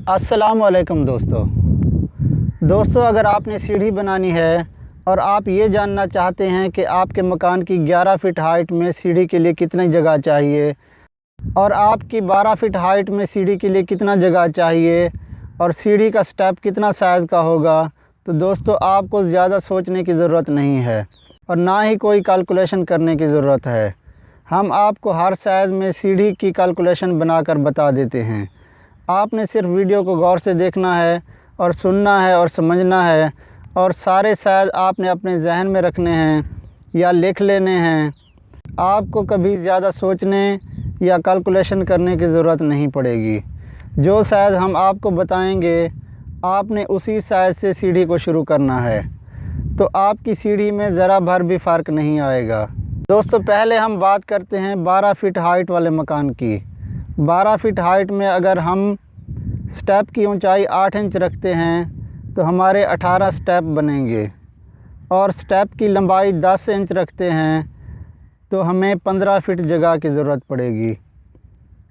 अस्सलाम वालेकुम दोस्तों, अगर आपने सीढ़ी बनानी है और आप ये जानना चाहते हैं कि आपके मकान की 11 फ़ीट हाइट में सीढ़ी के लिए कितनी जगह चाहिए और आपकी 12 फ़ीट हाइट में सीढ़ी के लिए कितना जगह चाहिए और सीढ़ी का स्टेप कितना साइज़ का होगा, तो दोस्तों आपको ज़्यादा सोचने की ज़रूरत नहीं है और ना ही कोई कैलकुलेशन करने की ज़रूरत है। हम आपको हर साइज़ में सीढ़ी की कैलकुलेशन बनाकर बता देते हैं। आपने सिर्फ वीडियो को गौर से देखना है और सुनना है और समझना है और सारे साइज़ आपने अपने जहन में रखने हैं या लिख लेने हैं। आपको कभी ज़्यादा सोचने या कैलकुलेशन करने की ज़रूरत नहीं पड़ेगी। जो साइज़ हम आपको बताएंगे आपने उसी साइज़ से सीढ़ी को शुरू करना है, तो आपकी सीढ़ी में ज़रा भर भी फ़र्क नहीं आएगा। दोस्तों, पहले हम बात करते हैं 12 फ़ीट हाइट वाले मकान की। 12 फ़ीट हाइट में अगर हम स्टेप की ऊंचाई 8 इंच रखते हैं तो हमारे 18 स्टेप बनेंगे और स्टेप की लंबाई 10 इंच रखते हैं तो हमें 15 फ़ीट जगह की ज़रूरत पड़ेगी।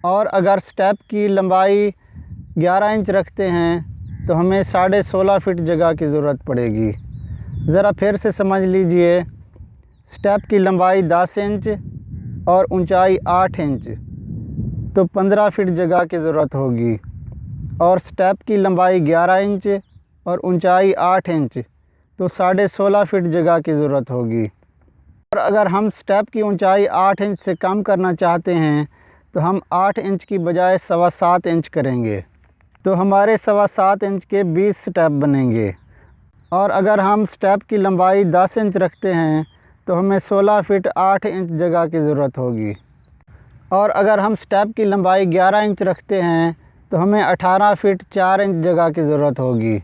और अगर स्टेप की लंबाई 11 इंच रखते हैं तो हमें 16.5 फ़ीट जगह की ज़रूरत पड़ेगी। ज़रा फिर से समझ लीजिए, स्टेप की लंबाई 10 इंच और ऊंचाई 8 इंच तो 15 फ़ीट जगह की ज़रूरत होगी। और स्टेप की लंबाई 11 इंच और ऊंचाई 8 इंच तो 16.5 फ़ीट जगह की ज़रूरत होगी। और अगर हम स्टेप की ऊंचाई 8 इंच से कम करना चाहते हैं तो हम 8 इंच की बजाय 7.25 इंच करेंगे, तो हमारे 7.25 इंच के 20 स्टेप बनेंगे। और अगर हम स्टेप की लंबाई 10 इंच रखते हैं तो हमें 16 फ़ीट 8 इंच जगह की ज़रूरत होगी। और अगर हम स्टेप की लंबाई 11 इंच रखते हैं तो हमें 18 फ़ीट 4 इंच जगह की ज़रूरत होगी।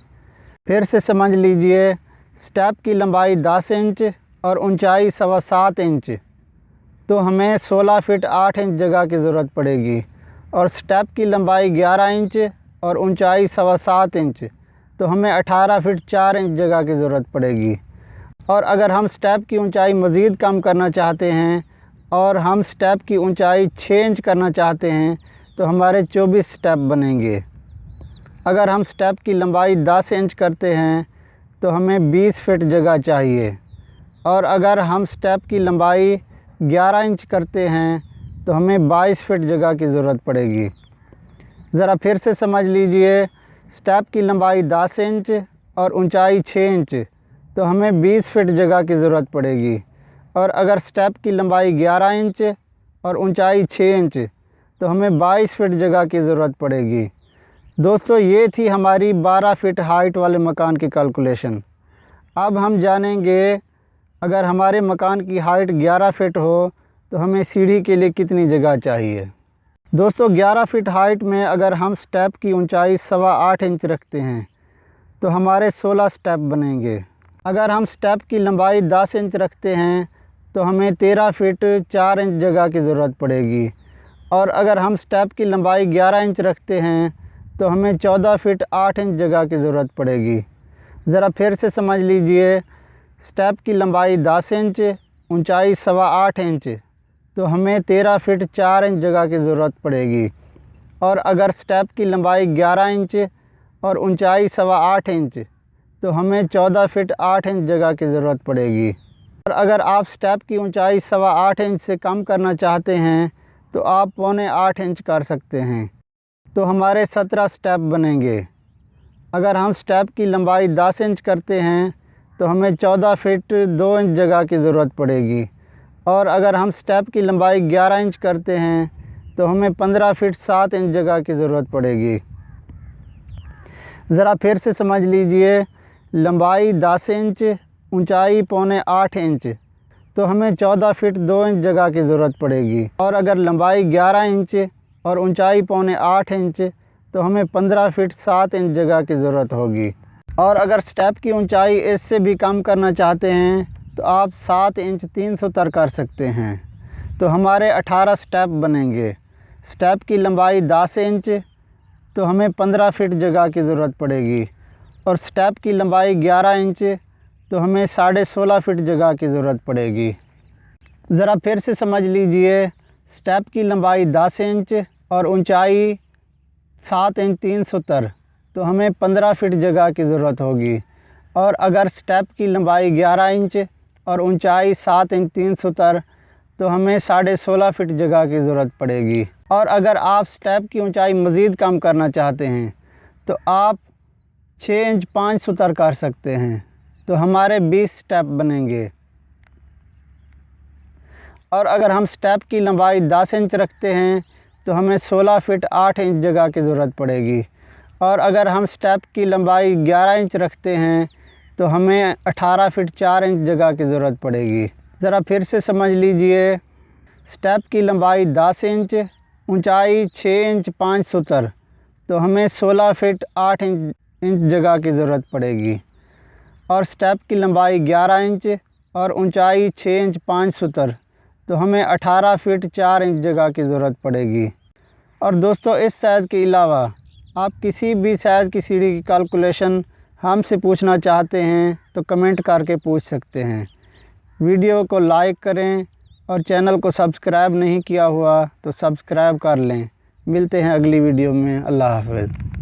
फिर से समझ लीजिए, स्टेप की लंबाई 10 इंच और ऊंचाई 7.25 इंच तो हमें 16 फ़ीट 8 इंच जगह की ज़रूरत पड़ेगी। और स्टेप की लंबाई 11 इंच और ऊंचाई 7.25 इंच तो हमें 18 फ़ीट 4 इंच जगह की ज़रूरत पड़ेगी। और अगर हम स्टेप की ऊंचाई मज़ीद कम करना चाहते हैं और हम स्टेप की ऊंचाई 6 इंच करना चाहते हैं तो हमारे 24 स्टेप बनेंगे। अगर हम स्टेप की लंबाई 10 इंच करते हैं तो हमें 20 फ़ीट जगह चाहिए। और अगर हम स्टेप की लंबाई 11 इंच करते हैं तो हमें 22 फ़ीट जगह की ज़रूरत पड़ेगी। ज़रा फिर से समझ लीजिए, स्टेप की लंबाई 10 इंच और ऊंचाई 6 इंच तो हमें 20 फ़ीट जगह की ज़रूरत पड़ेगी। और अगर स्टेप की लंबाई 11 इंच और ऊंचाई 6 इंच तो हमें 22 फ़ीट जगह की ज़रूरत पड़ेगी। दोस्तों, ये थी हमारी 12 फ़ीट हाइट वाले मकान की कैलकुलेशन। अब हम जानेंगे, अगर हमारे मकान की हाइट 11 फ़ीट हो तो हमें सीढ़ी के लिए कितनी जगह चाहिए। दोस्तों, 11 फ़ीट हाइट में अगर हम स्टेप की ऊंचाई 8.25 इंच रखते हैं तो हमारे 16 स्टेप बनेंगे। अगर हम स्टेप की लंबाई 10 इंच रखते हैं तो हमें 13 फ़ीट 4 इंच जगह की ज़रूरत पड़ेगी। और अगर हम स्टेप की लंबाई 11 इंच रखते हैं तो हमें 14 फ़ीट 8 इंच जगह की ज़रूरत पड़ेगी। ज़रा फिर से समझ लीजिए, स्टेप की लंबाई 10 इंच ऊंचाई 8.25 इंच तो हमें 13 फ़ीट 4 इंच जगह की ज़रूरत पड़ेगी। और अगर स्टेप की लंबाई 11 इंच और ऊंचाई 8.25 इंच तो हमें 14 फ़ीट 8 इंच जगह की ज़रूरत पड़ेगी। और अगर आप स्टेप की ऊंचाई 8.25 इंच से कम करना चाहते हैं तो आप 7.25 इंच कर सकते हैं, तो हमारे 17 स्टेप बनेंगे। अगर हम स्टेप की लंबाई 10 इंच करते हैं तो हमें 14 फ़ीट 2 इंच जगह की ज़रूरत पड़ेगी। और अगर हम स्टेप की लंबाई 11 इंच करते हैं तो हमें 15 फ़ीट 7 इंच जगह की ज़रूरत पड़ेगी। ज़रा फिर से समझ लीजिए, लंबाई 10 इंच ऊंचाई 7.25 इंच तो हमें 14 फ़ीट 2 इंच जगह की ज़रूरत पड़ेगी। और अगर लंबाई 11 इंच और ऊंचाई 7.25 इंच तो हमें 15 फ़ीट 7 इंच जगह की ज़रूरत होगी। और अगर स्टेप की ऊंचाई इससे भी कम करना चाहते हैं तो आप 7 इंच 370 कर सकते हैं, तो हमारे 18 स्टेप बनेंगे। स्टेप की लंबाई 10 इंच तो हमें 15 फ़ीट जगह की ज़रूरत पड़ेगी। और स्टेप की लंबाई 11 इंच तो हमें 16.5 फ़ीट जगह की ज़रूरत पड़ेगी। ज़रा फिर से समझ लीजिए, स्टेप की लंबाई 10 इंच और ऊंचाई 7 इंच 370 तो हमें 15 फीट जगह की ज़रूरत होगी। और अगर स्टेप की लंबाई 11 इंच और ऊंचाई 7 इंच 3 सुतर तो हमें 16.5 फीट जगह की ज़रूरत पड़ेगी। और अगर आप स्टेप की ऊंचाई मज़ीद कम करना चाहते हैं तो आप 6 इंच 5 सुतर कर सकते हैं, तो हमारे 20 स्टेप बनेंगे। और अगर हम स्टेप की लंबाई 10 इंच रखते हैं तो हमें 16 फीट 8 इंच जगह की ज़रूरत पड़ेगी। और अगर हम स्टेप की लंबाई 11 इंच रखते हैं तो हमें 18 फीट 4 इंच जगह की ज़रूरत पड़ेगी। ज़रा फिर से समझ लीजिए, स्टेप की लंबाई 10 इंच, ऊंचाई 6 इंच 5 सुतर तो हमें 16 फीट 8 इंच जगह की ज़रूरत पड़ेगी। और स्टेप की लंबाई 11 इंच और ऊंचाई 6 इंच 5 सुतर तो हमें 18 फीट 4 इंच जगह की ज़रूरत पड़ेगी। और दोस्तों, इस साइज़ के अलावा आप किसी भी साइज़ की सीढ़ी की कैलकुलेशन हमसे पूछना चाहते हैं तो कमेंट करके पूछ सकते हैं। वीडियो को लाइक करें और चैनल को सब्सक्राइब नहीं किया हुआ तो सब्सक्राइब कर लें। मिलते हैं अगली वीडियो में। अल्लाह हाफ़िज़।